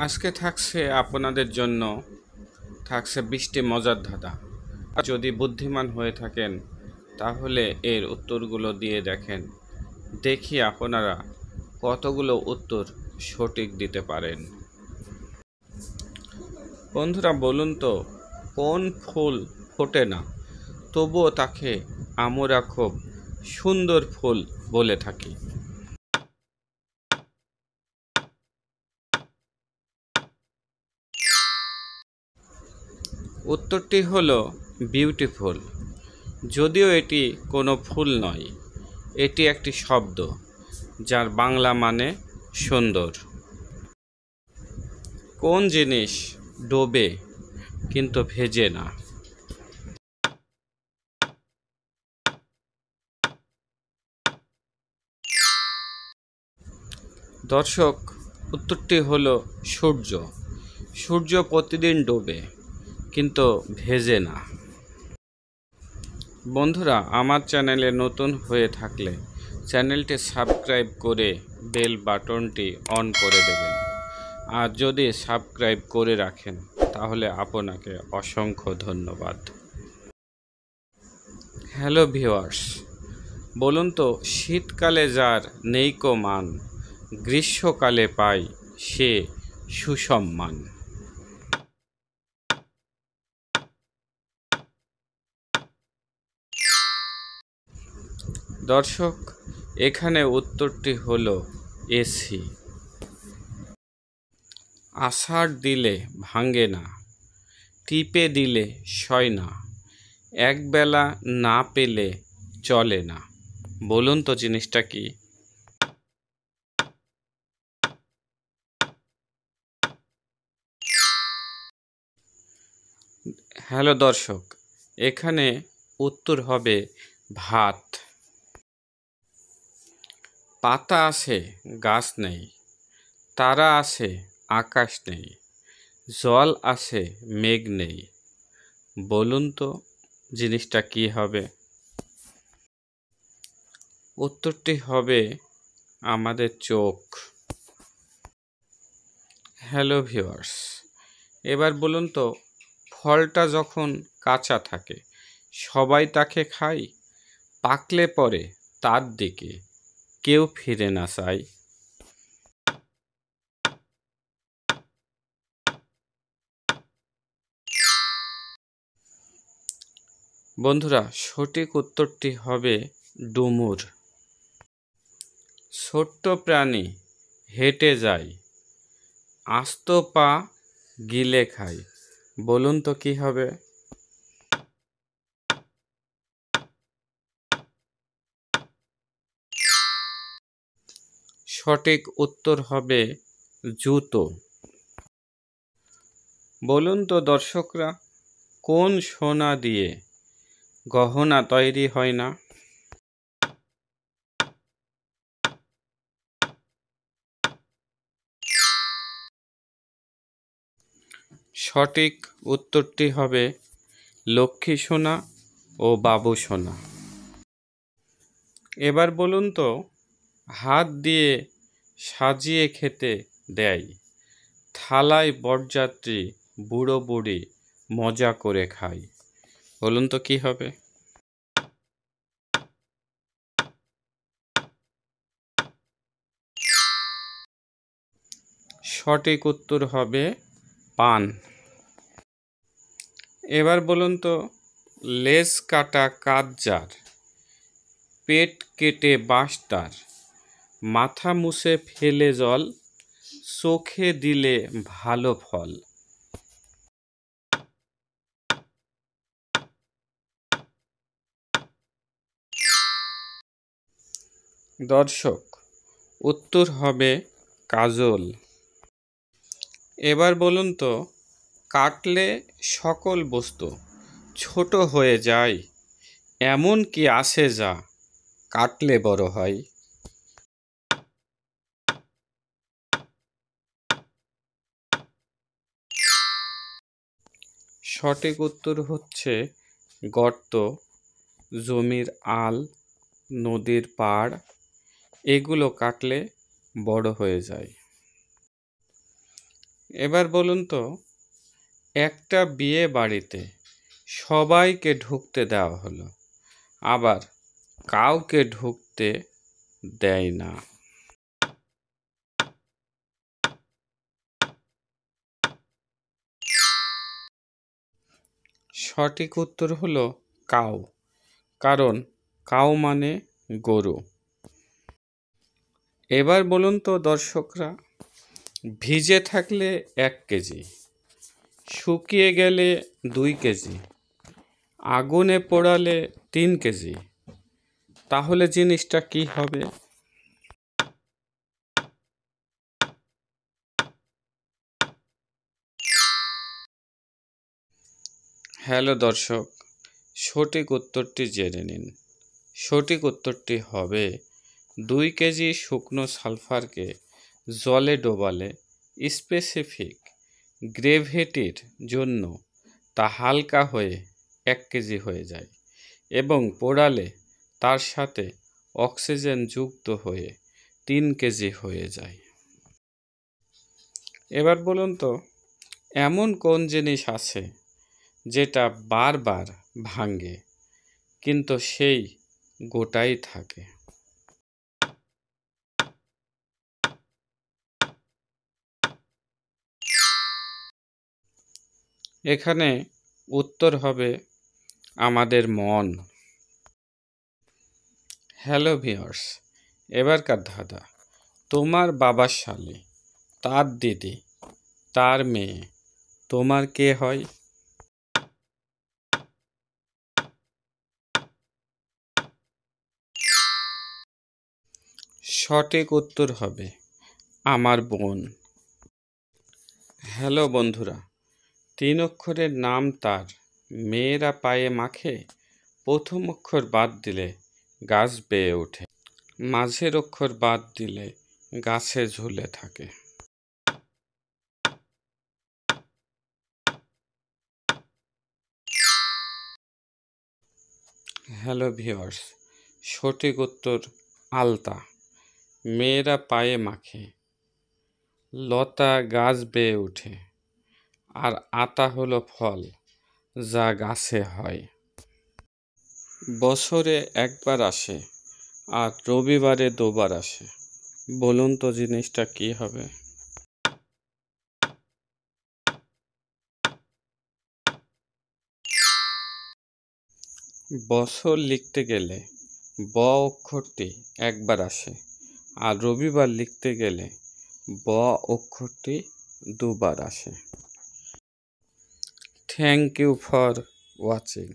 আজকে থাকছে আপনাদের জন্য থাকছে 20টি মজার ধাঁধা। যদি বুদ্ধিমান হয়ে থাকেন তাহলে এর উত্তরগুলো দিয়ে দেখেন, দেখি আপনারা কতগুলো উত্তর সঠিক দিতে পারেন। বন্ধুরা বলুন তো, কোন ফুল ফোটে না তবুও তাকে আমরা খুব সুন্দর ফুল বলে থাকি? উত্তরটি হলো বিউটিফুল। যদিও এটি কোনো ফুল নয়, এটি একটি শব্দ যার বাংলা মানে সুন্দর। কোন জিনিস ডোবে কিন্তু ভেজে না? দর্শক, উত্তরটি হলো সূর্য। সূর্য প্রতিদিন ডোবে কিন্তু ভেজে না। বন্ধুরা, আমার চ্যানেলে নতুন হয়ে থাকলে চ্যানেলটি সাবস্ক্রাইব করে বেল বাটনটি অন করে দেবেন। আর যদি সাবস্ক্রাইব করে রাখেন তাহলে আপনাকে অসংখ্য ধন্যবাদ। হ্যালো ভিউয়ার্স, বলুন তো, শীতকালে যার নেইকো মান, গ্রীষ্মকালে পায় সে সুসম্মান। দর্শক, এখানে উত্তরটি হলো এসি। আষাঢ় দিলে ভাঙে না, টিপে দিলে সয় না, একবেলা না পেলে চলে না। বলুন তো জিনিসটা কি? হ্যালো দর্শক, এখানে উত্তর হবে ভাত। পাতা আছে গাছ নেই, তারা আছে আকাশ নেই, জল আছে মেঘ নেই। বলুন তো জিনিসটা কি হবে? উত্তরটি হবে আমাদের চোখ। হ্যালো ভিউয়ার্স, এবার বলুন তো, ফলটা যখন কাঁচা থাকে সবাই তাকে খায়, পাকলে পরে তার দিকে কেউ ফিরে না চায়। বন্ধুরা, সঠিক উত্তরটি হবে ডুমুর। ছোট্ট প্রাণী হেঁটে যায়, আস্ত পা গিলে খায়। বলুন তো কি হবে? সঠিক উত্তর হবে জুতো। বলুন তো দর্শকরা, কোন সোনা দিয়ে গহনা তৈরি হয় না? সঠিক উত্তরটি হবে লক্ষ্মী সোনা ও বাবু সোনা। এবার বলুন তো, হাত দিয়ে সাজিয়ে খেতে দেয়, থালায় বরযাত্রী বুড়ো বুড়ি মজা করে খায়। বলুন তো কি হবে? সঠিক উত্তর হবে পান। এবার বলুন তো, লেজ কাটা কাঠ যার, পেট কেটে বাঁশ তার, মাথা মুছে ফেলে জল, চোখে দিলে ভালো ফল। দর্শক, উত্তর হবে কাজল। এবার বলুন তো, কাটলে সকল বস্তু ছোট হয়ে যায়, এমন কি আছে যা কাটলে বড় হয়? সঠিক উত্তর হচ্ছে গর্ত, জমির আল, নদীর পাড়, এগুলো কাটলে বড় হয়ে যায়। এবার বলুন তো, একটা বিয়ে বাড়িতে সবাইকে ঢুকতে দেওয়া হলো, আবার কাউকে ঢুকতে দেয় না। সঠিক উত্তর হলো কাউ, কারণ কাউ মানে গরু। এবার বলুন তো দর্শকরা, ভিজে থাকলে 1 কেজি, শুকিয়ে গেলে 2 কেজি, আগুনে পোড়ালে 3 কেজি, তাহলে জিনিসটা কি হবে? হ্যালো দর্শক, সঠিক উত্তরটি জেনে নিন। সঠিক উত্তরটি হবে 2 কেজি শুকনো সালফারকে জলে ডোবালে স্পেসিফিক গ্রেভিটির জন্য তা হালকা হয়ে 1 কেজি হয়ে যায় এবং পোড়ালে তার সাথে অক্সিজেন যুক্ত হয়ে 3 কেজি হয়ে যায়। এবার বলুন তো, এমন কোন জিনিস আছে যেটা বারবার ভাঙে কিন্তু সেই গোটাই থাকে? এখানে উত্তর হবে আমাদের মন। হ্যালো ভিউয়ার্স, এবারকার ধাঁধা, তোমার বাবার শালী, তার দিদি, তার মেয়ে, তোমার কে হয়? সঠিক উত্তর হবে আমার বোন। হ্যালো বন্ধুরা, 3 অক্ষরের নাম তার, মেয়েরা পায়ে মাখে, প্রথম অক্ষর বাদ দিলে গাছ বেয়ে ওঠে, মাঝের অক্ষর বাদ দিলে গাছে ঝুলে থাকে। হ্যালো ভিউয়ার্স, সঠিক উত্তর আলতা। মেয়েরা পায়ে মাখে, লতা গাছ বেয়ে ওঠে, আর আতা হলো ফল যা গাছে হয়। বছরে একবার আসে আর রবিবারে 2বার আসে, বলুন তো জিনিসটা কি হবে? বছর লিখতে গেলে ব অক্ষরটি একবার আসে আর রবিবার লিখতে গেলে ব অক্ষরটি 2বার আসে। Thank you for watching.